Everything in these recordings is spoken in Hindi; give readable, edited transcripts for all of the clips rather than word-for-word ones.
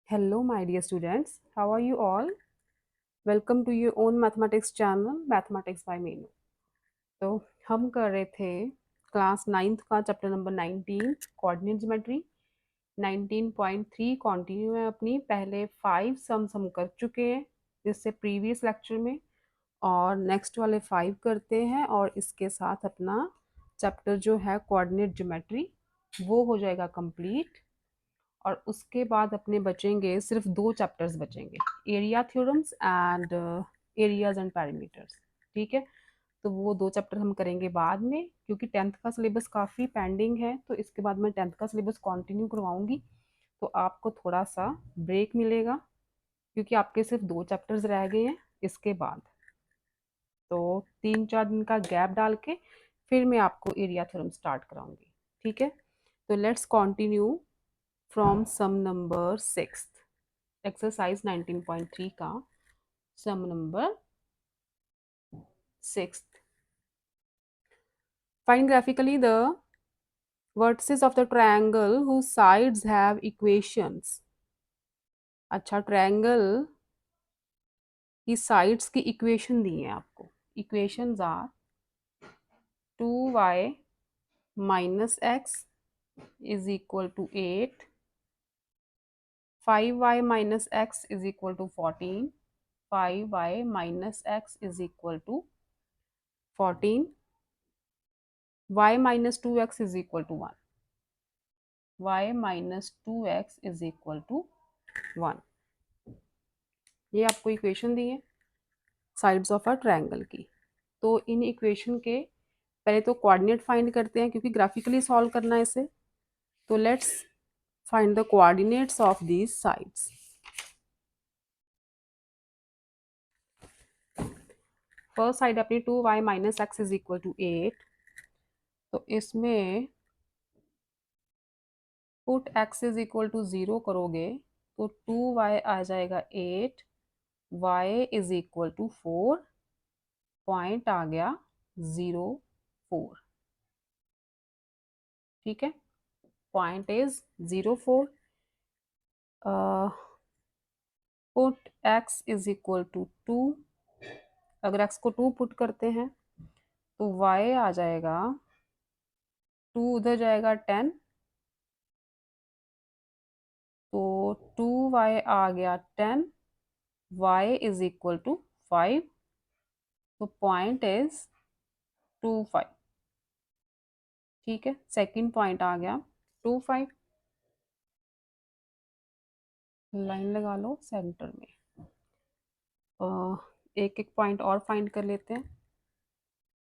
Hello, my dear students. How are you all? Welcome to your own mathematics channel, Mathematics by Meenu. तो हम कर रहे थे क्लास 9th का chapter number 19 coordinate geometry 19.3 continue है अपनी। पहले 5 सम्स हम कर चुके हैं जिससे प्रीवियस लेक्चर में, और नेक्स्ट वाले 5 करते हैं और इसके साथ अपना चैप्टर जो है कोऑर्डिनेट ज्योमेट्री वो हो जाएगा कंप्लीट। और उसके बाद अपने बचेंगे सिर्फ 2 चैप्टर्स बचेंगे, area theorems and areas and parameters. ठीक है, तो वो 2 चैप्टर हम करेंगे बाद में, क्योंकि 10th का सिलेबस काफ़ी पेंडिंग है। तो इसके बाद मैं 10th का सिलेबस कंटिन्यू करवाऊंगी, तो आपको थोड़ा सा ब्रेक मिलेगा क्योंकि आपके सिर्फ 2 चैप्टर्स रह गए हैं इसके बाद। तो 3-4 दिन का गैप डाल के फिर मैं आपको एरिया थ्योरम स्टार्ट कराऊंगी। ठीक है, तो let's continue from sum number 6, exercise 19.3 का sum number 6। Find graphically the vertices of the triangle whose sides have equations। अच्छा, ट्रायंगल की साइड्स की इक्वेशन दी है आपको। Equations are 2y minus x is equal to 8, 5y minus x is equal to 14, 5y minus x is equal to 14, y minus 2x is equal to 1, y minus 2x is equal to 1। ये आपको इक्वेशन दी है साइड्स ऑफ अ ट्रायंगल की। तो इन इक्वेशन के पहले तो कोऑर्डिनेट फाइंड करते हैं क्योंकि ग्राफिकली सॉल्व करना है इसे। तो let's find the coordinates of these sides. First side अपनी 2y minus x is equal to 8। तो इसमें put x is equal to 0 करोगे तो 2y आ जाएगा 8, y is equal to 4, point आ गया 0, 4। ठीक है, point is 0, 4। Put x is equal to 2। अगर x को 2 पुट करते हैं तो y आ जाएगा 2, उधर जाएगा 10, तो 2y आ गया 10, y इज इक्वल टू 5। तो पॉइंट इज 2, 5। ठीक है, सेकंड पॉइंट आ गया 2, 5। लाइन लगा लो सेंटर में। एक एक पॉइंट और फाइंड कर लेते हैं।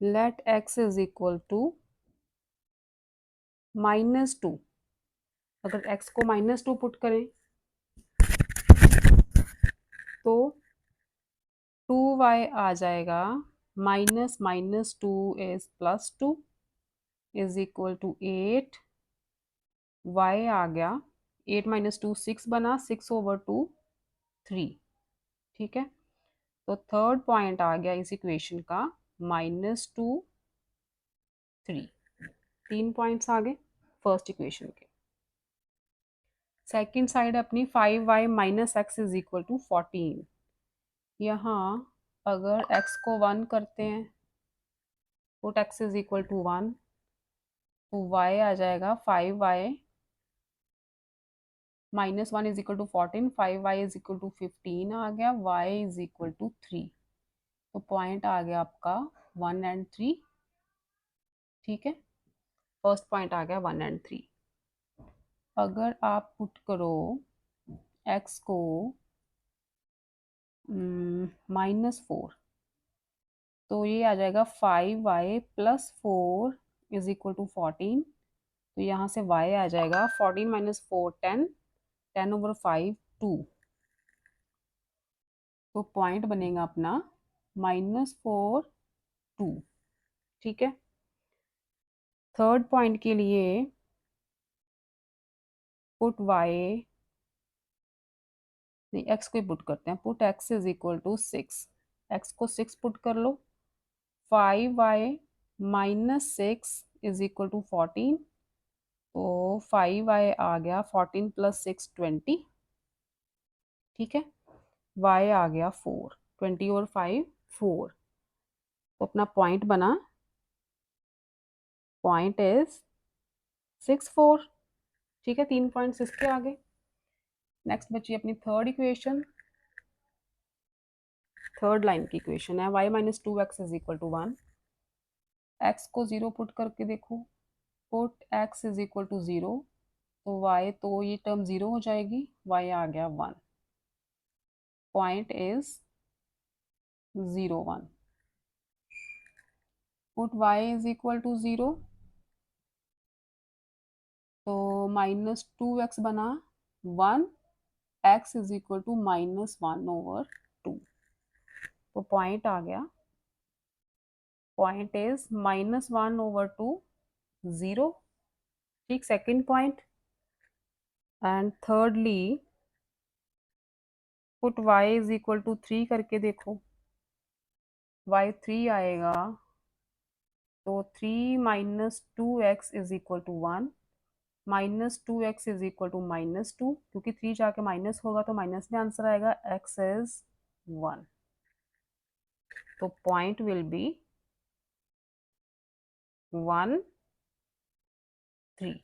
Let x is equal to -2। अगर x को -2 पुट करें तो 2y आ जाएगा, minus minus 2 is +2 is equal to 8। y आ गया 8 माइनस 2 6 बना, 6/2 3। ठीक है, तो थर्ड पॉइंट आ गया इस इक्वेशन का -2, 3। 3 पॉइंट्स आ गए फर्स्ट इक्वेशन के। सेकेंड साइड अपनी 5y minus x is equal to 14। यहाँ अगर x को 1 करते हैं, put x is equal to 1, तो y आ जाएगा 5y -1 is equal to 14, 5y is equal to 15 आ गया, y इज इक्वल टू 3। तो पॉइंट आ गया आपका 1 एंड 3। ठीक है, फर्स्ट पॉइंट आ गया 1 एंड 3। अगर आप पुट करो x को -4, तो ये आ जाएगा 5y plus 4 is equal to 14। तो यहाँ से y आ जाएगा 14 माइनस 4 10, 10/5 2। तो पॉइंट बनेगा अपना -4, 2। ठीक है, थर्ड पॉइंट के लिए पुट y, नहीं x को ही पुट करते हैं। Put x is equal to 6, x को 6 पुट कर लो। 5y minus 6 is equal to 14। तो 5y आ गया, 14 प्लस 6 20। ठीक है, y आ गया 4, 20 और 5 4, तो अपना पॉइंट बना, पॉइंट इज 6 4। ठीक है, 3 पॉइंट्स इसके आगे। नेक्स्ट बची अपनी थर्ड इक्वेशन, थर्ड लाइन की इक्वेशन है y minus 2x is equal to 1। x को 0 पुट करके देखो, put x is equal to 0, तो y, तो ये टर्म 0 हो जाएगी, y आ गया 1, point is 0 1। Put y is equal to 0, तो माइनस 2x बना 1, x is equal to minus 1/2, तो पॉइंट आ गया, पॉइंट इज माइनस 1/2 0। ठीक, second point. And thirdly put y is equal to 3 करके देखो, y 3 आएगा, तो 3 minus 2x is equal to 1, minus 2x is equal to -2, क्योंकि 3 जाके माइनस होगा तो माइनस में आंसर आएगा, x इज 1, तो पॉइंट विल बी 1 3।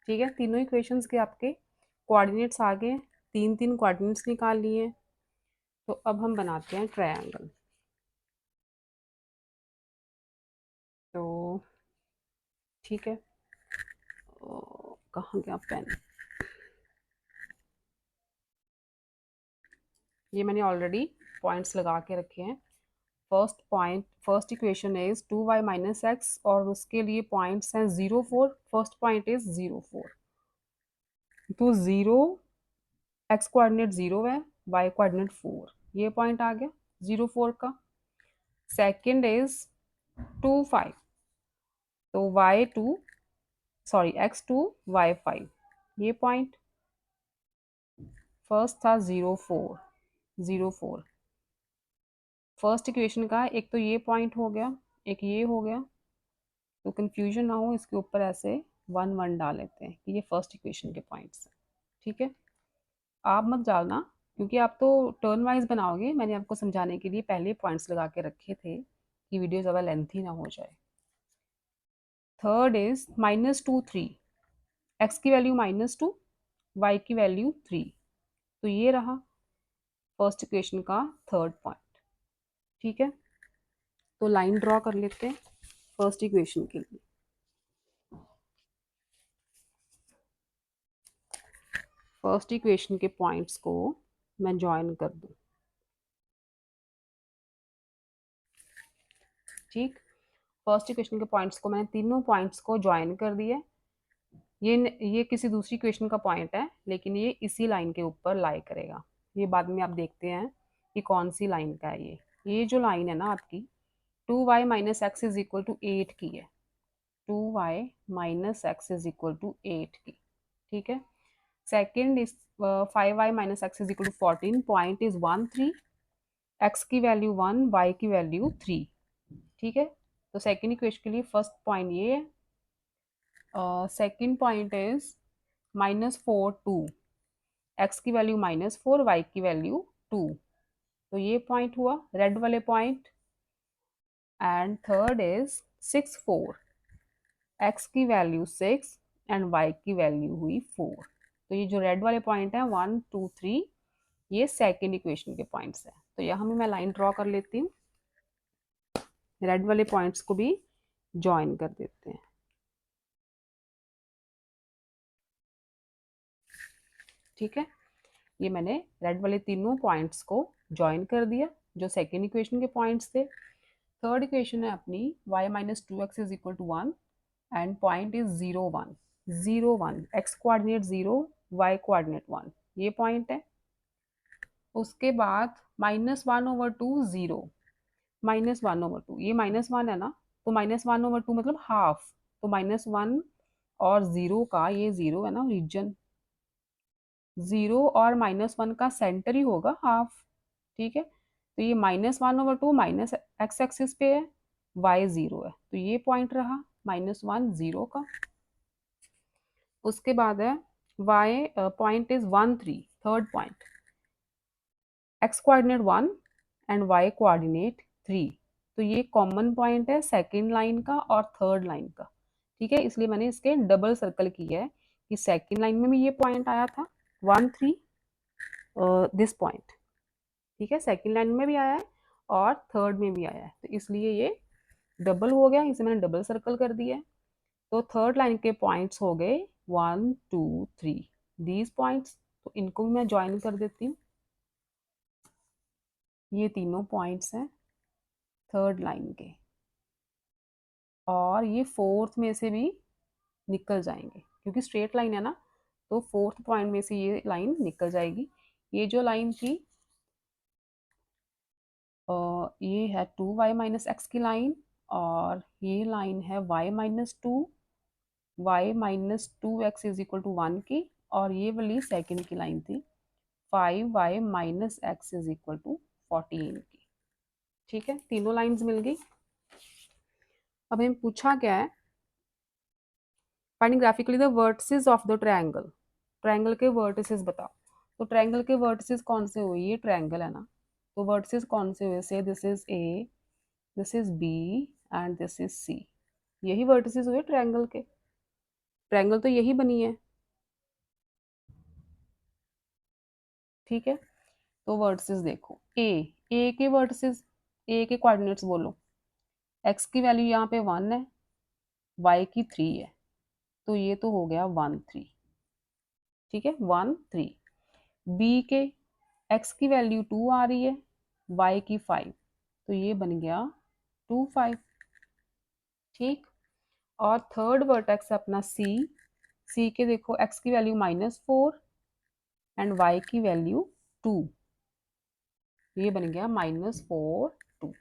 ठीक है, तीनों इक्वेशंस के आपके कोऑर्डिनेट्स आ गए, तीन तीन कोऑर्डिनेट्स निकाल लिए। तो अब हम बनाते हैं ट्रायंगल। तो ठीक है, कहाँ गया पेन, ये मैंने ऑलरेडी पॉइंट्स लगा के रखे हैं। First point, first equation is 2y minus x, और उसके लिए पॉइंट्स हैं 0 4, फर्स्ट पॉइंट इज 0 4, तो 0 एक्स कोऑर्डिनेट 0 है, y कोऑर्डिनेट 4, ये पॉइंट आ गया 0 4 का। सेकंड इज 2 5, तो y2, सॉरी x2 y5, ये पॉइंट। फर्स्ट था 0 4, 0 4, फर्स्ट इक्वेशन का एक तो ये पॉइंट हो गया, एक ये हो गया, तो कंफ्यूजन ना हो इसके ऊपर ऐसे 1 1 डाल लेते हैं कि ये फर्स्ट इक्वेशन के पॉइंट्स हैं। ठीक है, आप मत डालना क्योंकि आप तो टर्न वाइज बनाओगे, मैंने आपको समझाने के लिए पहले पॉइंट्स लगा के रखे थे कि वीडियो ज़्यादा लेंथी ना हो जाए। थर्ड इज -2 3, एक्स की वैल्यू -2, वाई की वैल्यू 3, तो ये रहा फर्स्ट इक्वेशन का थर्ड पॉइंट। ठीक है, तो लाइन ड्रॉ कर लेते हैं फर्स्ट इक्वेशन के लिए। फर्स्ट इक्वेशन के पॉइंट्स को मैं ज्वाइन कर दूं। ठीक, फर्स्ट इक्वेशन के पॉइंट्स को मैंने तीनों पॉइंट्स को ज्वाइन कर दिया। ये किसी दूसरी इक्वेशन का पॉइंट है, लेकिन ये इसी लाइन के ऊपर लाई करेगा। ये बाद में आप देखते हैं कि कौन सी लाइन का है ये जो लाइन है ना आपकी 2y minus x is equal to 8 की है, 2y minus x is equal to 8 की। ठीक है, second is 5y minus x is equal to 14, point is 1 3, x की वैल्यू 1, y की वैल्यू 3। ठीक है, तो सेकेंड इक्वेशन के लिए फर्स्ट पॉइंट ये है। सेकेंड पॉइंट इज -4 2, एक्स की वैल्यू -4, वाई की वैल्यू 2, तो ये पॉइंट हुआ रेड वाले point. And third is 6 4, x की वैल्यू 6 एंड वाई की वैल्यू हुई 4, तो ये जो रेड वाले पॉइंट है 1 2 3, ये सेकेंड इक्वेशन के पॉइंट्स है। तो यहाँ भी मैं लाइन ड्रॉ कर लेती हूँ, रेड वाले पॉइंट्स को भी ज्वाइन कर देते हैं। ठीक है, ये मैंने रेड वाले तीनों पॉइंट्स को ज्वाइन कर दिया जो सेकेंड इक्वेशन के पॉइंट्स थे। थर्ड इक्वेशन है अपनी y minus 2x is equal to 1 and point is 0 1, 0 1, x coordinate 0, y coordinate 1, ये पॉइंट है। उसके बाद -1/2 0, -1/2, ये -1 है ना, तो -1/2 मतलब हाफ, तो -1 और 0 का, ये 0 है ना रीजन, 0 और -1 का सेंटर ही होगा हाफ। ठीक है, तो ये -1/2 माइनस एक्स एक्सिस पे है, y 0 है, तो ये पॉइंट रहा -1 0 का। उसके बाद है y, point is 1 3, third point, x coordinate 1 and y coordinate 3। तो ये कॉमन पॉइंट है सेकेंड लाइन का और थर्ड लाइन का, ठीक है, इसलिए मैंने इसके डबल सर्कल किया है कि सेकेंड लाइन में भी ये पॉइंट आया था 1 3 दिस पॉइंट, ठीक है, सेकेंड लाइन में भी आया है और थर्ड में भी आया है, तो इसलिए ये डबल हो गया, इसे मैंने डबल सर्कल कर दिया है। तो थर्ड लाइन के पॉइंट्स हो गए 1 2 3 दीज पॉइंट्स, तो इनको भी मैं ज्वाइन कर देती हूँ। ये तीनों पॉइंट्स हैं थर्ड लाइन के और ये फोर्थ में से भी निकल जाएंगे क्योंकि स्ट्रेट लाइन है ना, तो फोर्थ पॉइंट में से ये लाइन निकल जाएगी। ये जो लाइन थी ये है 2y माइनस एक्स की लाइन और ये लाइन है y minus 2x is equal to 1 की, और ये वाली सेकेंड की लाइन थी 5y minus x is equal to 14 की, ठीक है, तीनों लाइंस मिल गई। अब हमें पूछा क्या है, finding graphically the vertices of the triangle, triangle के वर्टिसेस बताओ। तो ट्रायंगल के वर्टिसेस कौन से हुए, ये ट्रायंगल है ना, तो वर्टिसेस कौन से हुए, say this is A, this is B and this is C, यही वर्टिसेस हुए ट्रायंगल के, ट्रायंगल तो यही बनी है, ठीक है। तो वर्टिसेस देखो, ए के वर्टिसेस, ए के कोऑर्डिनेट्स बोलो, एक्स की वैल्यू यहाँ पे 1 है, वाई की 3 है, तो ये तो हो गया 1 3, ठीक है, 1 3। बी के एक्स की वैल्यू 2 आ रही है, वाई की 5, तो ये बन गया 2 5, ठीक। और थर्ड वर्टेक्स अपना सी, सी के देखो एक्स की वैल्यू -4 एंड वाई की वैल्यू 2, ये बन गया -4 2,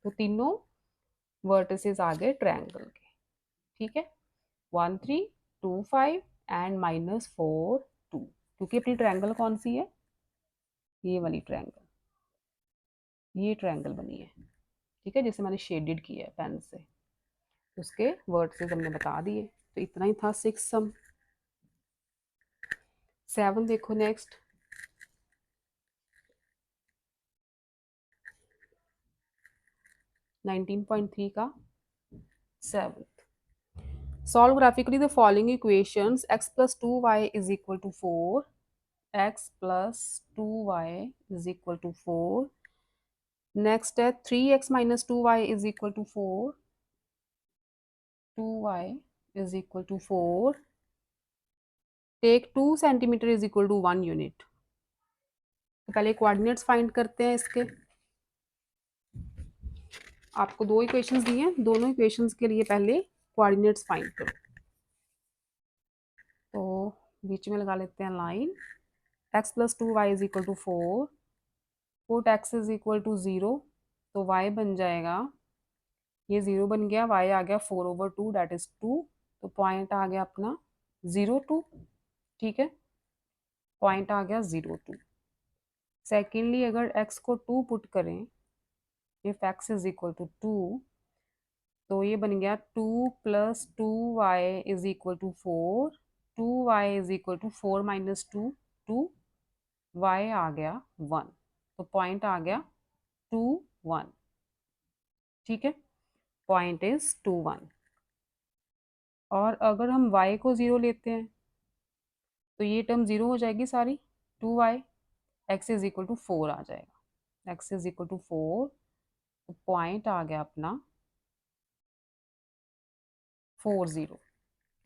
तो तीनों वर्टिसेस आ गए ट्रायंगल के, ठीक है, 1 3 2 5 एंड -4 2, क्योंकि अपनी ट्रायंगल कौन सी है, ये वाली ट्रायंगल, ये ट्रायंगल बनी है, ठीक है, जिसे मैंने शेडेड किया है पेन से, उसके वर्टिसेस हमने बता दिए। तो इतना ही था 6 सम। 7 देखो नेक्स्ट, 19.3 का 7th, solve graphically the following equations, x plus 2y is equal to 4, x plus 2y is equal to 4, next है 3x minus 2y is equal to 4, 2y is equal to 4, take 2 centimeter is equal to 1 unit। तो पहले कोऑर्डिनेट्स फाइंड करते हैं इसके, आपको दो इक्वेशंस दी हैं, दोनों इक्वेशंस के लिए पहले कोऑर्डिनेट्स फाइंड करो। तो बीच में लगा लेते हैं line, x plus 2y is equal to 4, put x is equal to 0, तो y बन जाएगा, ये 0 बन गया, y आ गया 4/2 दैट इज 2, तो पॉइंट आ गया अपना 0 2, ठीक है, पॉइंट आ गया 0 2। सेकेंडली अगर x को 2 पुट करें, if x is equal to 2, तो ये बन गया 2 plus 2y is equal to 4, 2y is equal to 4 minus 2 2, y आ गया 1, तो पॉइंट आ गया 2 1, ठीक है, पॉइंट इज 2 1। और अगर हम y को 0 लेते हैं तो ये टर्म 0 हो जाएगी सारी, 2y, x is equal to 4 आ जाएगा, x इज इक्वल टू 4, तो पॉइंट आ गया अपना 4 0,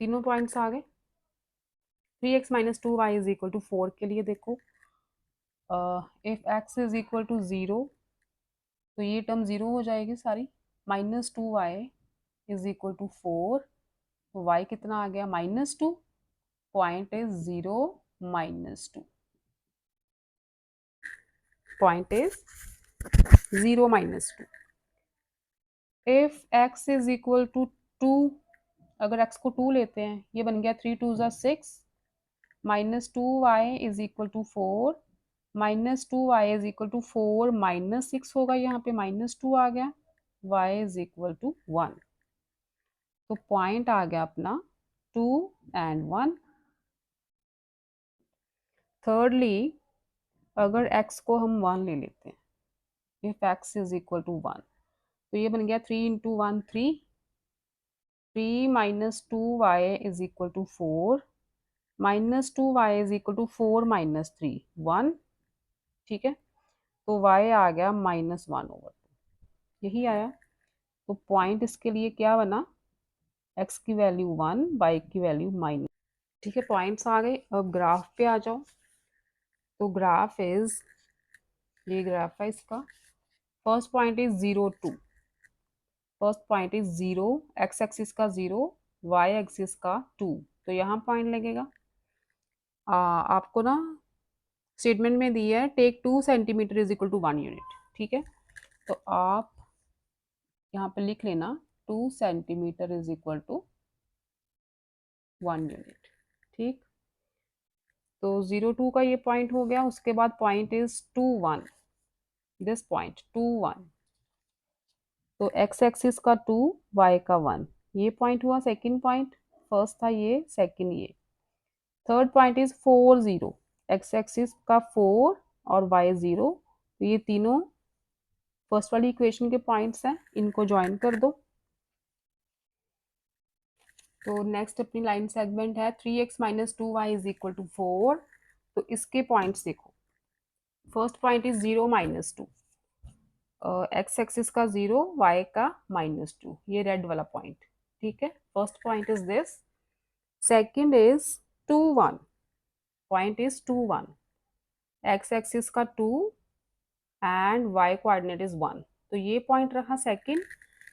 तीनों पॉइंट्स आ गए। 3x minus 2y is equal to 4 के लिए देखो, if x is equal to 0, तो ये टर्म 0 हो जाएगी सारी, -2y इज इक्वल टू 4, तो y कितना आ गया -2, point is 0 -2, point is 0 -2। If x is equal to 2, अगर x को 2 लेते हैं, ये बन गया 3 2 6, -2y is equal to 4, -2y is equal to 4 -6 होगा, यहाँ पे -2 आ गया, y इज इक्वल टू 1, तो पॉइंट आ गया अपना 2 and 1। thirdly अगर x को हम 1 ले लेते हैं, if x is equal to 1, तो ये बन गया 3 into 1 3, 3 minus 2y is equal to 4, minus 2y is equal to 4 minus 3 1, ठीक है। तो y आ गया -1/2, यही आया। तो पॉइंट इसके लिए क्या बना, x की वैल्यू 1, y की वैल्यू -, ठीक है। पॉइंट्स आ गए। अब ग्राफ पे आ जाओ। तो ग्राफ इज, ये ग्राफ है इसका। First point is 0 2, first point is 0, x axis का 0, y एक्सिस का 2, तो यहाँ पॉइंट लगेगा। आपको ना स्टेटमेंट में दिया है take 2 centimetre is equal to 1 unit, ठीक है। तो आप यहाँ पे लिख लेना 2 centimetre is equal to 1 unit, ठीक। तो 0 2 का ये पॉइंट हो गया। उसके बाद पॉइंट इज 2 1, दिस पॉइंट 2 1, तो x एक्सिस का 2, y का 1, ये पॉइंट हुआ सेकंड पॉइंट। फर्स्ट था ये, सेकंड ये। Third point is 4 0, x axis का 4 और y 0, तो ये तीनों फर्स्ट वाली इक्वेशन के पॉइंट्स हैं, इनको ज्वाइन कर दो। तो नेक्स्ट अपनी लाइन सेगमेंट है 3x minus 2y is equal to 4, तो इसके पॉइंट्स देखो। First point is 0 -2, x axis का 0, y का -2, ये रेड वाला पॉइंट, ठीक है। First point is this. Second is 2 1, point is 2 1, x axis का 2 एंड y कोऑर्डिनेट इज 1, तो ये पॉइंट रहा second.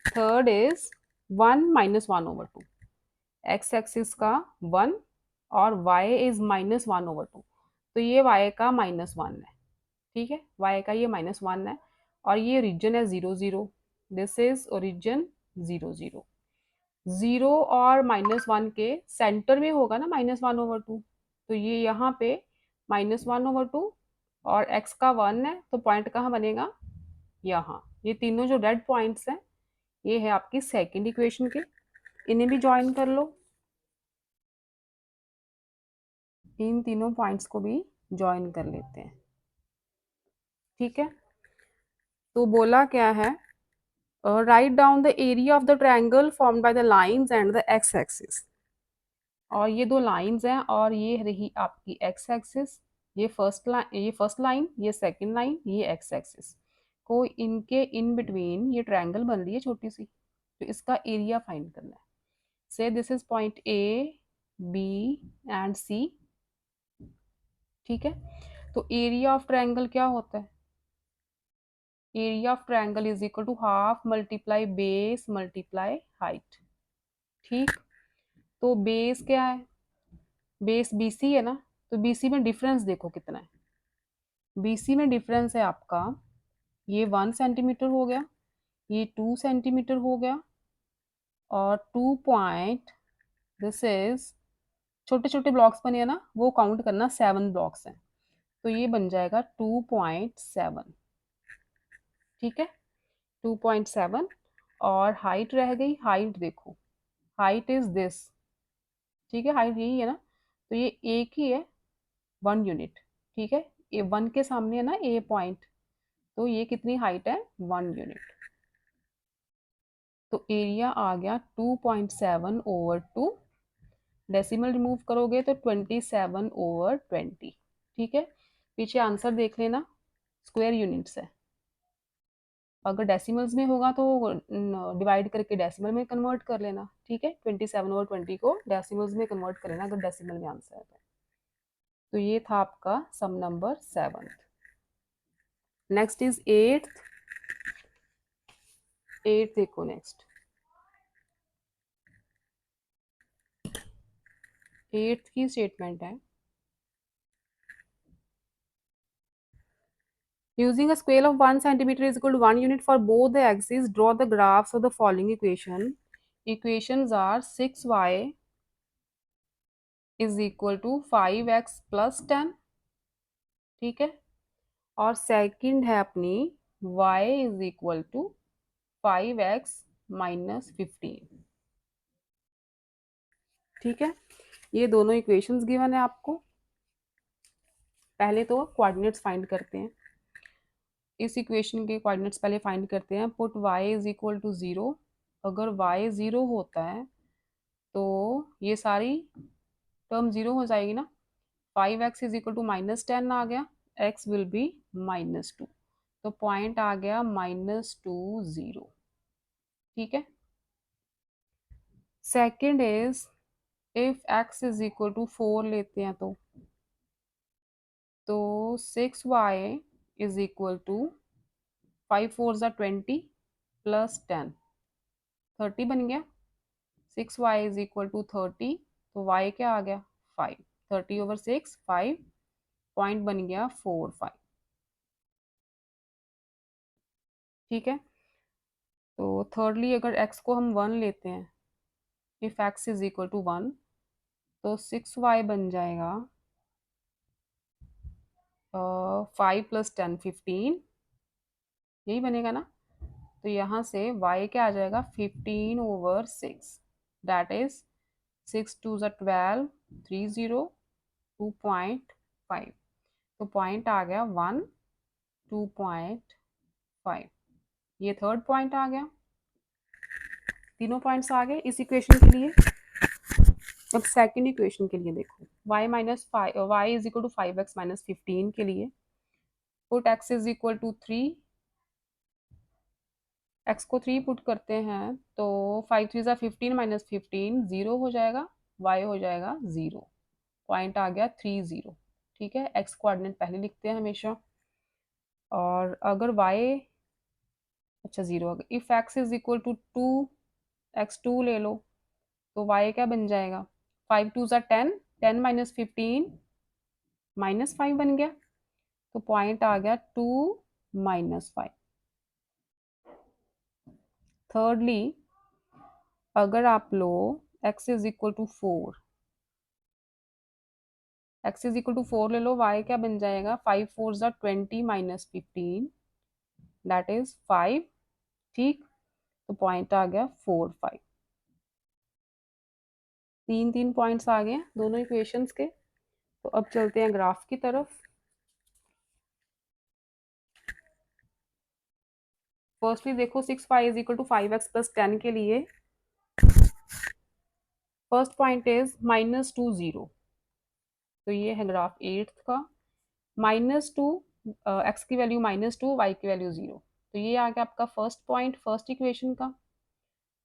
Third is 1 -1/2, x axis का 1 और y इज -1/2, तो ये y का -1 है, ठीक है। y का ये -1 है और ये रीजन है 0 0, दिस इज ओरिजिन 0 0। 0 और -1 के सेंटर में होगा ना -1/2, तो ये यहाँ पे -1/2 और x का 1 है, तो पॉइंट कहाँ बनेगा, यहाँ। ये तीनों जो रेड पॉइंट्स हैं, ये है आपकी सेकंड इक्वेशन के, इन्हें भी ज्वाइन कर लो। इन तीनों पॉइंट्स को भी ज्वाइन कर लेते हैं, ठीक है। तो बोला क्या है, right down the area of the triangle formed by the lines and the x axis. और ये दो लाइंस हैं और ये रही आपकी एक्स एक्सिस, ये फर्स्ट लाइन, ये सेकंड लाइन, ये एक्स एक्सिस को इनके इन बिटवीन ये ट्रायंगल बन रही है छोटी सी, तो इसका एरिया फाइंड करना है। Say this is point A B and C, ठीक है। तो एरिया ऑफ ट्रायंगल क्या होता है, area of triangle is equal to half multiply base multiply height, ठीक। तो बेस क्या है, बेस BC है ना, तो BC में डिफरेंस देखो कितना है। BC में डिफरेंस है आपका, ये 1 सेंटीमीटर हो गया, ये 2 सेंटीमीटर हो गया, और 2 पॉइंट, दिस इज, छोटे छोटे ब्लॉक्स बने हैं ना, वो काउंट करना, 7 ब्लॉक्स हैं, तो ये बन जाएगा 2.7, ठीक है, 2.7। और हाइट रह गई, हाइट देखो, हाइट इज दिस, ठीक है, हाइट यही है ना, तो ये एक ही है 1 यूनिट, ठीक है। ये 1 के सामने है ना ए पॉइंट, तो ये कितनी हाइट है, 1 यूनिट। तो एरिया आ गया 2.7/2, डेसिमल रिमूव करोगे तो 27/20, ठीक है। पीछे आंसर देख लेना, स्क्वायर यूनिट्स है। अगर डेसिमल्स में होगा तो डिवाइड करके डेसिमल में कन्वर्ट कर लेना, ठीक है। 27/20 को डेसिमल्स में कन्वर्ट कर लेना अगर डेसिमल में आंसर है तो ये था आपका सम नंबर 7। Next is 8th। 8 देखो, नेक्स्ट 8th की स्टेटमेंट है, using a scale of 1 centimeter is equal to 1 unit for both the axes, draw the graphs of the following equation. Equations are 6y is equal to 5x plus 10, ठीक है। और सेकंड है अपनी y is equal to 5x minus 15, ठीक है। ये दोनों इक्वेशंस गिवन है आपको। पहले तो कोऑर्डिनेट्स फाइंड करते हैं। इस इक्वेशन के कोऑर्डिनेट्स पहले फाइंड करते हैं। Put y is equal to 0। अगर y 0 होता है तो ये सारी टर्म 0 हो जाएगी ना। 5x इज इक्वल टू -10 आ गया, x विल बी -2, तो पॉइंट आ गया -2 0। ठीक है। Second is if x is equal to 4 लेते हैं तो 6y इज इक्वल टू 5 4 ज़ा 20 प्लस 10 30 बन गया। 6y इज इक्वल टू 30, तो y क्या आ गया 5। 30/6 5, पॉइंट बन गया 4 5। ठीक है। तो थर्डली अगर x को हम 1 लेते हैं, if x is equal to 1, तो 6y बन जाएगा 5 प्लस 10 15, यही बनेगा ना। तो यहाँ से y क्या आ जाएगा 15/6, दैट इज 6 2 ज़ा 12 30 2.5, तो पॉइंट आ गया 1 2.5। ये थर्ड पॉइंट आ गया। तीनों पॉइंट्स आ गए इस इक्वेशन के लिए। अब सेकंड इक्वेशन के लिए देखो, y minus y is equal to 5x minus 15 के लिए put x is equal to 3। x को 3 पुट करते हैं तो 5 3 ज़ा 15 माइनस 15 0 हो जाएगा, y हो जाएगा 0, पॉइंट आ गया 3 0। ठीक है। x कोऑर्डिनेट पहले लिखते हैं हमेशा। और अगर y अच्छा 0, if x is equal to 2, x2 ले लो, तो y क्या बन जाएगा 5 2 ज़ा 10, 10 माइनस 15 -5 बन गया, तो पॉइंट आ गया 2 -5। थर्डली अगर आप लो x is equal to 4, x is equal to 4 ले लो, y क्या बन जाएगा 5 4 ज़ा 20 माइनस 15, दैट इज 5। ठीक, तो पॉइंट आ गया 4 5। तीन तीन पॉइंट्स आ गए दोनों इक्वेशंस के। तो अब चलते हैं ग्राफ की तरफ। फर्स्टली देखो 6y is equal to 5x plus 10 के लिए फर्स्ट पॉइंट इज -2 0, तो ये है ग्राफ 8 का। -2 x की वैल्यू -2, y की वैल्यू 0, तो ये आ गया आपका फर्स्ट पॉइंट फर्स्ट इक्वेशन का।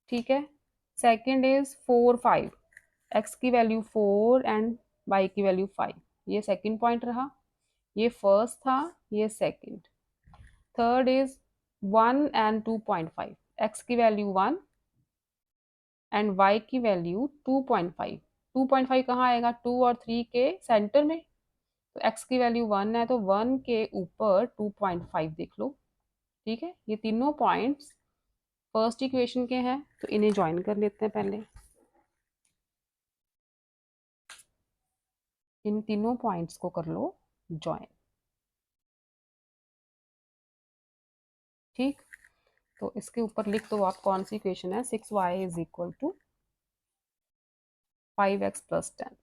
ठीक है। सेकंड इज 4 5, x की वैल्यू 4 एंड y की वैल्यू 5, ये सेकंड पॉइंट रहा। ये फर्स्ट था, ये second. Third is 1 and 2.5, x की वैल्यू 1 एंड y की वैल्यू 2.5। 2.5 कहाँ आएगा 2 और 3 के सेंटर में, तो x की वैल्यू 1 है तो 1 के ऊपर 2.5 देख लो। ठीक है। ये तीनों पॉइंट्स फर्स्ट इक्वेशन के हैं, तो इन्हें ज्वाइन कर लेते हैं पहले। इन तीनों पॉइंट्स को कर लो ज्वाइन। ठीक, तो इसके ऊपर लिख दो आप कौन सी इक्वेशन है। 6y is equal to 5x plus 10,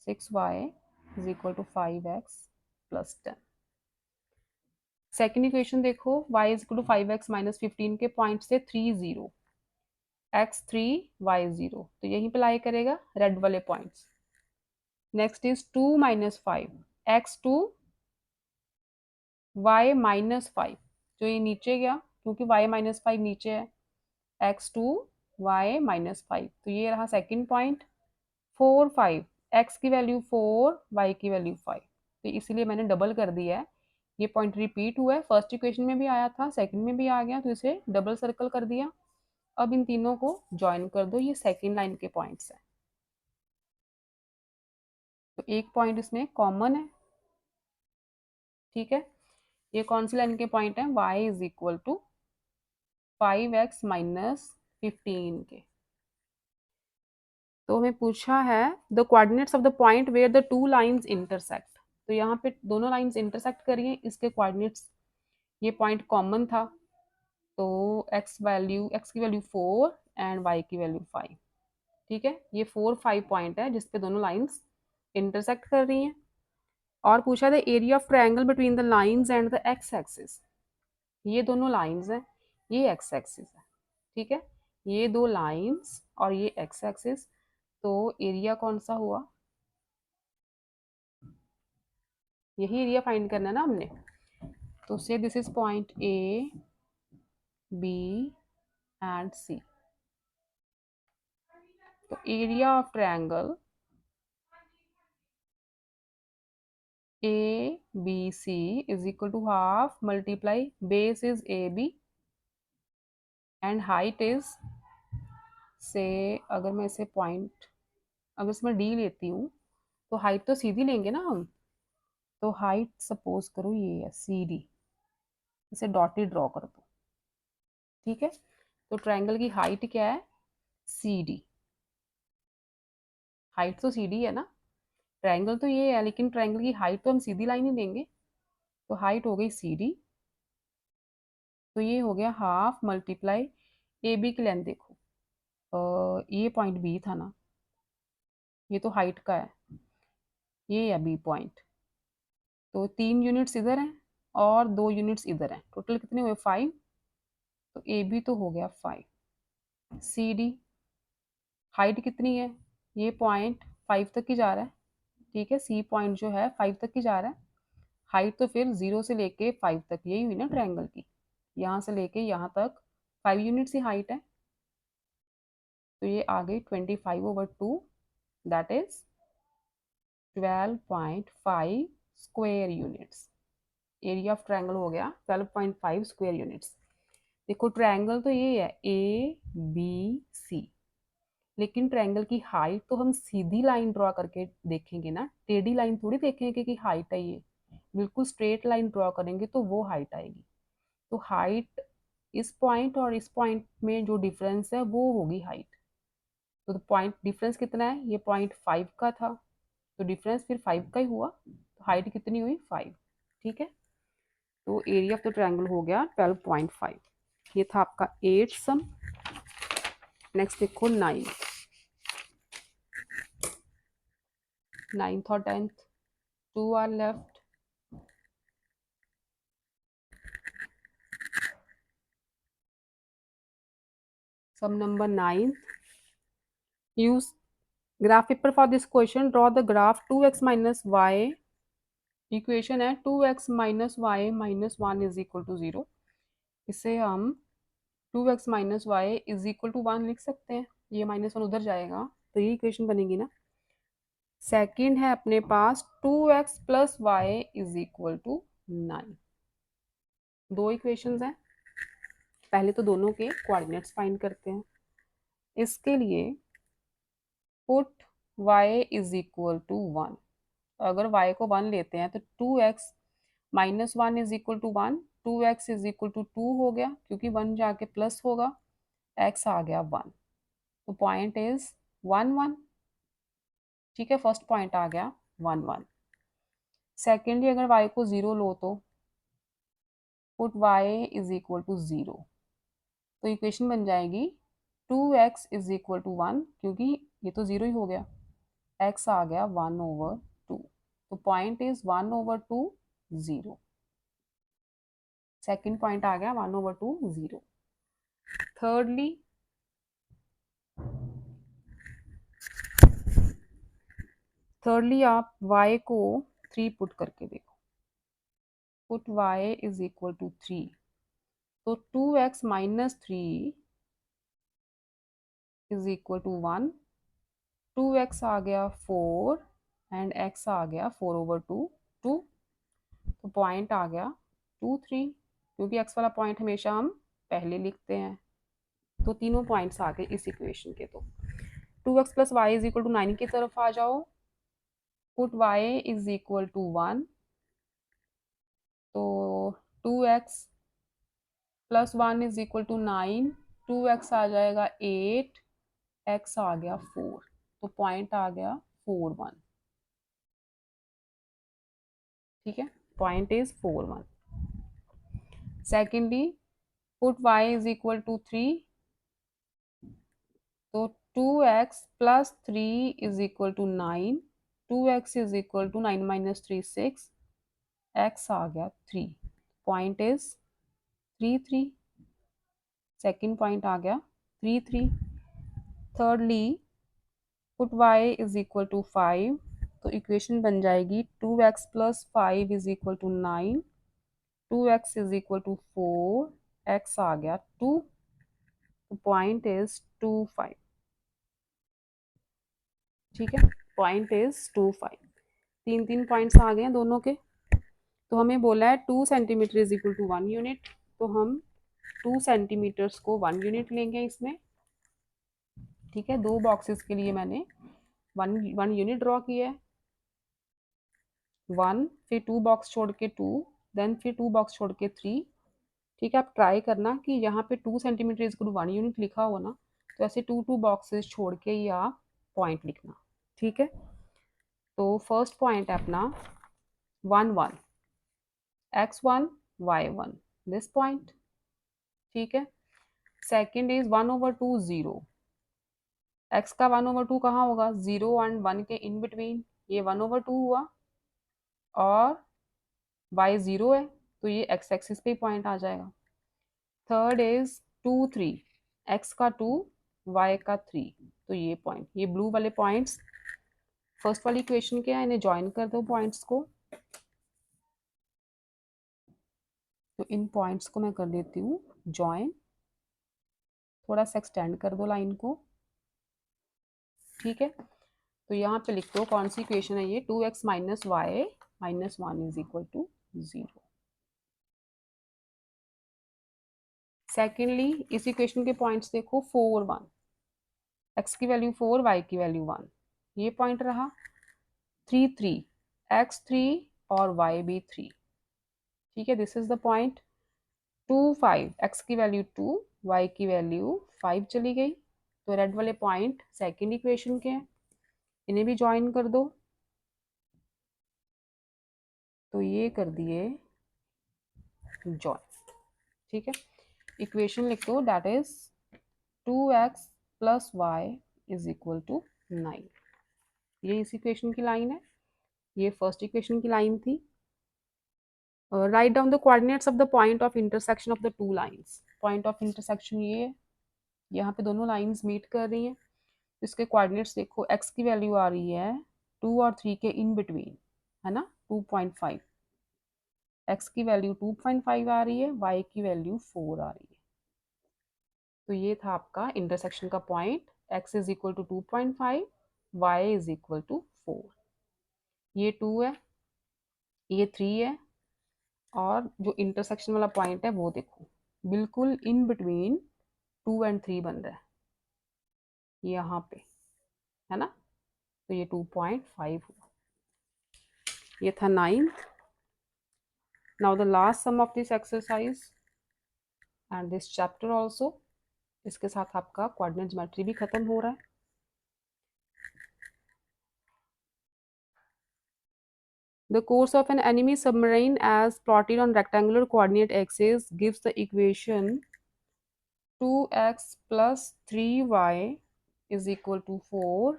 6y is equal to 5x plus 10। Second equation देखो, y is equal to 5x minus 15 के पॉइंट से 3 0, x 3 y 0, तो यहीं पे लाई करेगा रेड वाले points. Next is 2 minus 5, x 2 y minus 5, जो ये नीचे गया क्योंकि y माइनस 5 नीचे है, x 2 y माइनस 5, तो ये रहा सेकेंड पॉइंट। 4 5, x की वैल्यू 4 y की वैल्यू 5, तो इसीलिए मैंने डबल कर दिया है। ये पॉइंट रिपीट हुआ है, फर्स्ट इक्वेशन में भी आया था सेकंड में भी आ गया, तो इसे डबल सर्कल कर दिया। अब इन तीनों को ज्वाइन कर दो, ये सेकंड लाइन के पॉइंट्स हैं। तो एक पॉइंट इसमें कॉमन है। ठीक है। ये कौन सी लाइन के पॉइंट है y is equal to 5x minus 15 के। तो हमें पूछा है the coordinates of the point where the two lines intersect, तो यहाँ पे दोनों लाइंस इंटरसेक्ट करिए, इसके कोऑर्डिनेट्स। ये पॉइंट कॉमन था, तो x की वैल्यू 4 एंड y की वैल्यू 5। ठीक है। ये 4 5 पॉइंट है जिसपे दोनों लाइंस इंटरसेक्ट कर रही हैं। और पूछा था area of triangle between the lines and the x axis. ये दोनों लाइंस हैं, ये एक्स एक्सिस है, ठीक है, ये दो लाइंस और ये एक्स एक्सिस, तो एरिया कौन सा हुआ, यही एरिया फाइंड करना है ना हमने। तो say this is point A B and C. तो area of triangle A B C is equal to half multiply base is A B and height is, say अगर मैं इसे पॉइंट, अगर इसमें डी लेती हूँ तो हाइट तो सीधी लेंगे ना हम, तो हाइट सपोज करो ये है सी डी, इसे डॉटेड ड्रॉ कर दो, ठीक है। तो ट्रायंगल की हाइट क्या है, सी डी, हाइट तो सी डी है ना, ट्रायंगल तो ये है लेकिन ट्रायंगल की हाइट तो हम सीधी लाइन ही देंगे, तो हाइट हो गई सी डी, तो ये हो गया हाफ मल्टीप्लाई ए बी की लेंथ देखो, ये पॉइंट बी था ना, ये तो हाइट का है, ये है बी पॉइंट, तो 3 यूनिट्स इधर हैं और 2 यूनिट्स इधर हैं, टोटल कितने हुए 5, तो ए बी तो हो गया 5, सी डी हाइट कितनी है, ये पॉइंट 5 तक ही जा रहा है, ठीक है, सी पॉइंट जो है 5 तक ही जा रहा है, हाइट तो फिर 0 से लेके 5 तक, यही हुई ना ट्रायंगल की, यहाँ से लेके यहाँ तक 5 यूनिट्स ही हाइट है, तो ये आ गई 25/2, that is 12.5 square units. Area of triangle हो गया 12.5 स्क्वायर यूनिट्स। देखो ट्रायंगल तो ये है ए बी सी, लेकिन ट्रायंगल की हाइट तो हम सीधी लाइन ड्रॉ करके देखेंगे ना, टेढ़ी लाइन थोड़ी देखेंगे कि हाइट है ये, बिल्कुल स्ट्रेट लाइन ड्रॉ करेंगे तो वो हाइट आएगी। तो हाइट इस पॉइंट और इस पॉइंट में जो डिफरेंस है वो होगी हाइट, तो पॉइंट डिफरेंस कितना है, ये पॉइंट 5 का था, तो डिफरेंस फिर 5 का ही हुआ, तो हाइट कितनी हुई 5, ठीक है। तो एरिया ऑफ द ट्रायंगल हो गया 12.5। ये था आपका 8 सम। नेक्स्ट देखो 9th और 10th, 2 are left. Sum number 9, use graph paper for this question, draw the graph 2x minus y, equation है 2x minus y minus 1 is equal to 0, इसे हम 2x minus y is equal to 1 लिख सकते हैं, ये -1 उधर जाएगा तो ये इक्वेशन बनेगी ना। सेकंड है अपने पास 2x plus y is equal to 9, दो इक्वेशंस हैं, पहले तो दोनों के कोऑर्डिनेट्स फाइंड करते हैं। इसके लिए put y is equal to 1, अगर y को 1 लेते हैं तो 2x minus 1 is equal to 1, 2x is equal to 2 हो गया क्योंकि 1 जाके प्लस होगा, x आ गया 1, तो पॉइंट इज 1 1, ठीक है, फर्स्ट पॉइंट आ गया 1 1। सेकेंडली अगर y को 0 लो तो put y is equal to 0, तो इक्वेशन बन जाएगी 2x इज इक्वल टू 1, क्योंकि ये तो 0 ही हो गया, x आ गया 1/2, तो पॉइंट इज 1/2 0, सेकेंड पॉइंट आ गया 1/2 0। थर्डली आप y को 3 पुट करके देखो, put y is equal to 3, तो 2x minus 3 is equal to 1, 2x आ गया 4 एंड x आ गया 4/2 2, तो पॉइंट आ गया 2 3, क्योंकि x वाला पॉइंट हमेशा हम पहले लिखते हैं, तो तीनों पॉइंट्स आ गए इस इक्वेशन के। तो 2x plus y is equal to 9 की तरफ आ जाओ, put y is equal to 1, तो 2x plus 1 is equal to 9, 2x आ जाएगा 8, x आ गया 4, तो पॉइंट आ गया 4 1, ठीक है, point is 4 1। Secondly put y is equal to 3, तो 2x plus 3 is equal to 9, 2x is equal to 9 minus 3 6, x आ गया 3, पॉइंट इज 3 3, सेकेंड पॉइंट आ गया 3 3। Thirdly put y is equal to 5, तो इक्वेशन बन जाएगी 2x plus 5 is equal to 9, 2x is equal to 4, x आ गया 2, तो पॉइंट इज 2 5। ठीक है, पॉइंट इज 2 5। तीन तीन पॉइंट्स आ गए हैं दोनों के। तो हमें बोला है 2 centimetre is equal to 1 unit, तो हम 2 सेंटीमीटर्स को 1 यूनिट लेंगे इसमें। ठीक है, दो बॉक्सेस के लिए मैंने 1 यूनिट ड्रॉ किया है। 1, फिर 2 बॉक्स छोड़ के 2, देन फिर 2 बॉक्स छोड़ के 3। ठीक है, आप ट्राई करना कि यहाँ पे 2 centimetre is equal to 1 unit लिखा हो ना, तो ऐसे 2 बॉक्सेस छोड़ के ही आप पॉइंट लिखना। ठीक है, तो फर्स्ट पॉइंट है अपना 1 1, x1 y1, दिस पॉइंट। ठीक है, सेकेंड इज 1/2 0, x का 1/2 कहाँ होगा, 0 एंड 1 के इन बिटवीन, ये 1/2 हुआ, और y 0 है तो ये x एक्सिस पे पॉइंट आ जाएगा। थर्ड इज 2 3, x का 2, y का 3, तो ये पॉइंट, ये ब्लू वाले पॉइंट्स फर्स्ट वाली इक्वेशन के हैं, इन्हें ज्वाइन कर दो पॉइंट्स को। तो इन पॉइंट्स को मैं कर देती हूँ ज्वाइन, थोड़ा सा एक्सटेंड कर दो लाइन को। ठीक है, तो यहाँ पे लिख दो कौन सी इक्वेशन है ये, 2x minus y minus 1 is equal to 0। Secondly इस इक्वेशन के पॉइंट्स देखो, 4 1, x की वैल्यू 4, y की वैल्यू 1, ये पॉइंट रहा। 3 3, x 3 और y भी 3। ठीक है, this is the point. 2 5, x की वैल्यू 2, y की वैल्यू 5 चली गई, तो रेड वाले पॉइंट सेकेंड इक्वेशन के हैं, इन्हें भी ज्वाइन कर दो। तो ये कर दिए ज्वाइन। ठीक है, इक्वेशन लिख दो, that is 2x plus y is equal to 9। ये इस इक्वेशन की लाइन है, ये फर्स्ट इक्वेशन की लाइन थी। Right down the coordinates of the point of intersection of the two lines. Point of intersection ये है, यहाँ पे दोनों लाइंस मीट कर रही हैं, इसके कोऑर्डिनेट्स देखो, x की वैल्यू आ रही है 2 और 3 के इन बिटवीन, है ना, 2.5, x की वैल्यू 2.5 आ रही है, y की वैल्यू 4 आ रही है। तो ये था आपका इंटरसेक्शन का point, x is equal to 2.5, y is equal to 4। ये 2 है, ये 3 है, और जो इंटरसेक्शन वाला पॉइंट है वो देखो, बिल्कुल इन बिटवीन 2 एंड 3 बन रहा है यहाँ पे, है ना, तो ये 2.5 हुआ। ये था 9th। Now the last sum of this exercise and this chapter also, इसके साथ आपका कोऑर्डिनेट ज्योमेट्री भी खत्म हो रहा है। The course of an enemy submarine as plotted on rectangular coordinate axis gives the equation 2x plus 3y is equal to 4,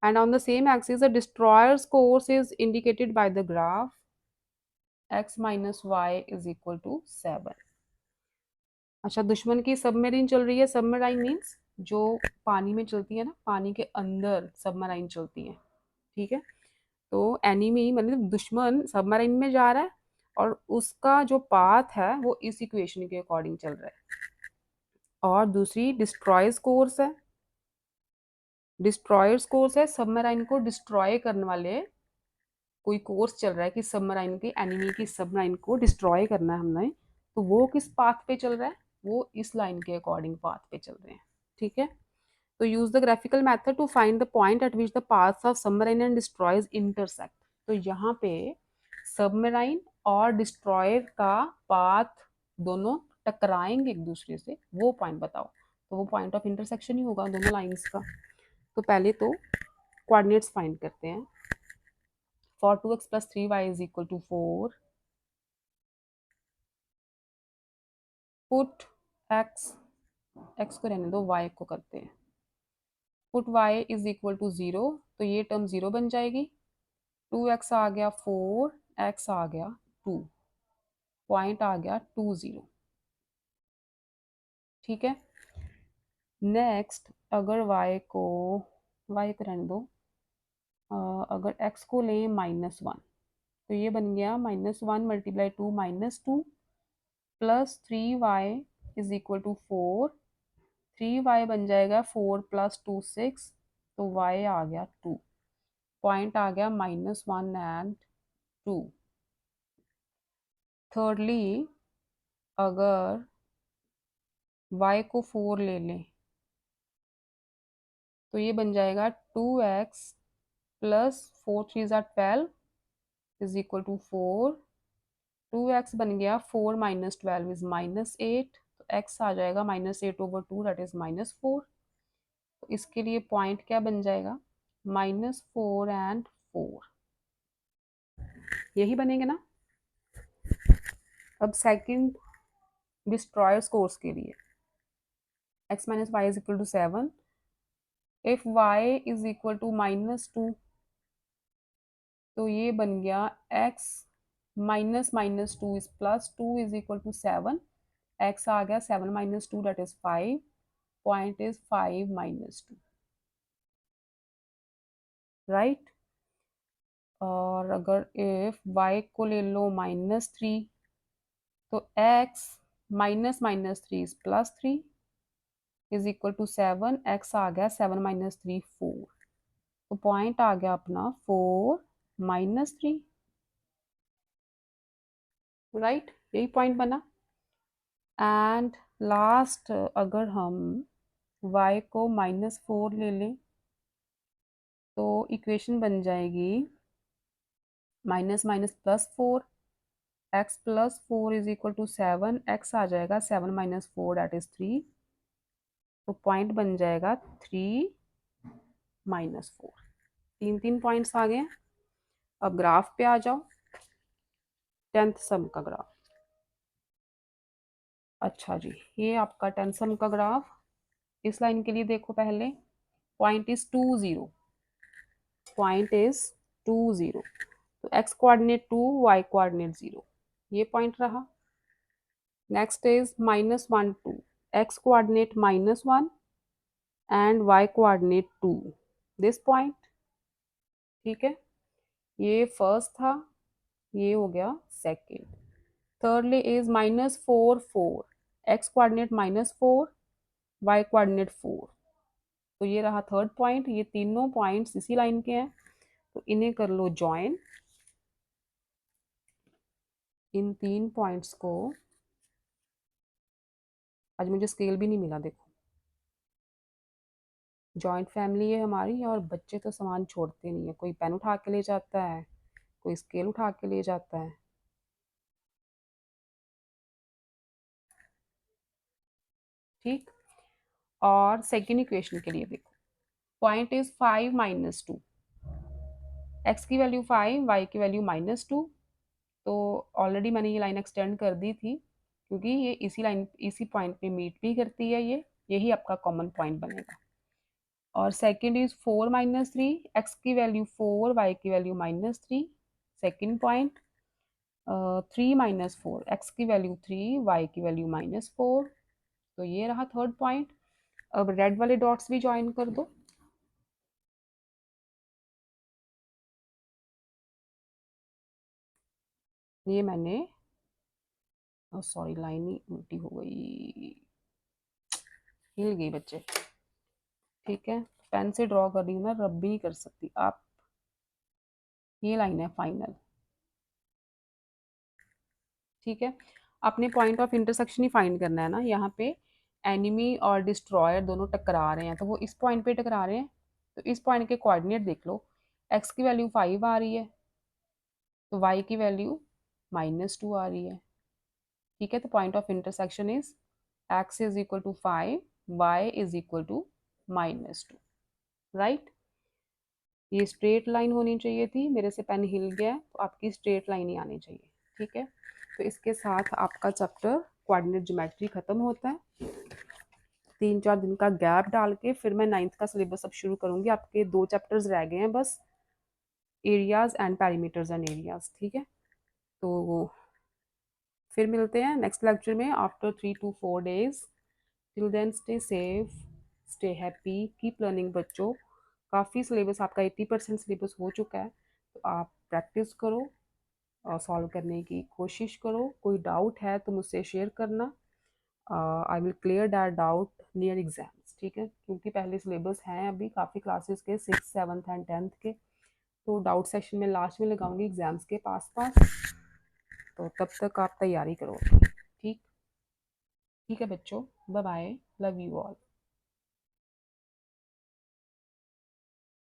and on the same axis the destroyer's course is indicated by the graph x minus y is equal to 7। अच्छा, दुश्मन की सबमरीन चल रही है, सबमराइन मीन्स जो पानी में चलती है ना, पानी के अंदर सबमराइन चलती है। ठीक है, तो एनिमी मतलब दुश्मन सबमरीन में जा रहा है, और उसका जो पाथ है वो इस इक्वेशन के अकॉर्डिंग चल रहा है। और दूसरी डिस्ट्रॉयर्स कोर्स है, डिस्ट्रॉयर्स कोर्स है, सबमराइन को डिस्ट्रॉय करने वाले कोई कोर्स चल रहा है कि सबमराइन के एनिमी की सबमराइन को डिस्ट्रॉय करना है हमने, तो वो किस पाथ पे चल रहा है, वो इस लाइन के अकॉर्डिंग पाथ पे चल रहे हैं। ठीक है, तो use the graphical method to find the point at which the paths of submarine and destroyers intersect. तो यहाँ पे सबमराइन और डिस्ट्रॉयर का पाथ दोनों टकराएंगे एक दूसरे से, वो पॉइंट बताओ, तो वो पॉइंट ऑफ इंटरसेक्शन ही होगा दोनों लाइंस का। तो पहले तो कोऑर्डिनेट्स फाइंड करते हैं। For 2x plus 3y is equal to 4, put x को रहने दो, y को करते हैं, put y is equal to 0, तो ये टर्म 0 बन जाएगी, 2x आ गया 4, x आ गया 2, पॉइंट आ गया 2 0। ठीक है। नेक्स्ट अगर y को रहने दो, अगर x को लें -1, तो ये बन गया -1 multiply 2 -2 plus 3y is equal to 4, 3y बन जाएगा 4 प्लस 2 6, तो y आ गया 2, पॉइंट आ गया -1 एंड 2। थर्डली अगर y को 4 ले लें तो ये बन जाएगा 2x plus 4 3 12 is equal to 4, 2x बन गया 4 माइनस 12 इज -8, तो x आ जाएगा -8/2 दैट इज -4। तो इसके लिए पॉइंट क्या बन जाएगा, -4 एंड 4, यही बनेंगे ना। अब सेकंड डिस्ट्रॉयर्स कोर्स के लिए x minus y is equal to 7, if y is equal to -2, तो ये बन गया x minus -2 is +2 is equal to 7, x आ गया 7 - 2 that is 5, point is 5 - 2, right. और अगर इफ y को ले लो -3, तो x minus -3 is +3 is equal to 7, x आ गया 7 - 3 4, तो पॉइंट आ गया अपना 4 - 3, राइट, यही पॉइंट बना। एंड लास्ट अगर हम y को -4 ले लें तो इक्वेशन बन जाएगी -4, x plus 4 is equal to 7, x आ जाएगा 7 - 4 दैट इज 3, तो पॉइंट बन जाएगा 3 - 4। तीन पॉइंट्स आ गए। अब ग्राफ पे आ जाओ, 10th सम का ग्राफ। अच्छा जी, ये आपका 10th सम का ग्राफ। इस लाइन के लिए देखो, पहले पॉइंट इज 2 0, पॉइंट इज 2 0, तो x कोऑर्डिनेट 2, y कोऑर्डिनेट 0, ये पॉइंट रहा। Next is -1 2, x coordinate -1 and y coordinate 2, this point. ठीक है, ये फर्स्ट था, ये हो गया second. thirdly is -4 4, x coordinate -4, y coordinate 4, तो ये रहा थर्ड पॉइंट। ये तीनों पॉइंट्स इसी लाइन के हैं, तो इन्हें कर लो ज्वाइन। इन तीन पॉइंट्स को, आज मुझे स्केल भी नहीं मिला, देखो जॉइंट फैमिली है हमारी, और बच्चे तो सामान छोड़ते नहीं है, कोई पेन उठा के ले जाता है, कोई स्केल उठा के ले जाता है। ठीक, और सेकेंड इक्वेशन के लिए देखो, पॉइंट इज 5 - 2, x की वैल्यू 5, y की वैल्यू -2, तो ऑलरेडी मैंने ये लाइन एक्सटेंड कर दी थी, क्योंकि ये इसी पॉइंट पे मीट भी करती है, यही आपका कॉमन पॉइंट बनेगा। और सेकंड इज 4 - 3, x की वैल्यू 4, y की वैल्यू -3, सेकंड पॉइंट। 3 - 4, x की वैल्यू 3, y की वैल्यू -4, तो ये रहा थर्ड पॉइंट। अब रेड वाले डॉट्स भी ज्वाइन कर दो। ये मैंने, सॉरी लाइन ही उल्टी हो गई, हिल गई बच्चे। ठीक है, पेन से ड्रॉ कर रही हूँ ना, रब भी नहीं कर सकती आप। ये लाइन है फाइनल। ठीक है, अपने point of intersection he find करना है ना। यहाँ पे एनिमी और डिस्ट्रॉयर दोनों टकरा रहे हैं, तो वो इस पॉइंट पे टकरा रहे हैं, तो इस पॉइंट के कोऑर्डिनेट देख लो। x की वैल्यू 5 आ रही है, तो y की वैल्यू -2 आ रही है। ठीक है, तो point of intersection is x is equal to 5, y is equal to -2, right. ये स्ट्रेट लाइन होनी चाहिए थी, मेरे से पेन हिल गया, तो आपकी स्ट्रेट लाइन ही आनी चाहिए। ठीक है, तो इसके साथ आपका चैप्टर कोऑर्डिनेट ज्योमेट्री खत्म होता है। 3-4 दिन का गैप डाल के फिर मैं 9th का सिलेबस अब शुरू करूँगी। आपके 2 चैप्टर्स रह गए हैं बस, areas and parameters and areas, ठीक है? तो फिर मिलते हैं नेक्स्ट लेक्चर में after 3 to 4 days। Till then stay safe, stay happy, keep learning बच्चों। काफ़ी सिलेबस आपका 80% सिलेबस हो चुका है, तो आप प्रैक्टिस करो और सॉल्व करने की कोशिश करो। कोई डाउट है तो मुझसे शेयर करना। I will clear that doubt near exams, ठीक है? क्योंकि पहले सिलेबस हैं अभी काफ़ी क्लासेस के, 6th 7th एंड 10th के, तो डाउट सेशन में लास्ट में लगाऊंगी एग्जाम्स के पास पास। तो तब तक आप तैयारी करो, ठीक? ठीक है बच्चों, bye bye, love you all.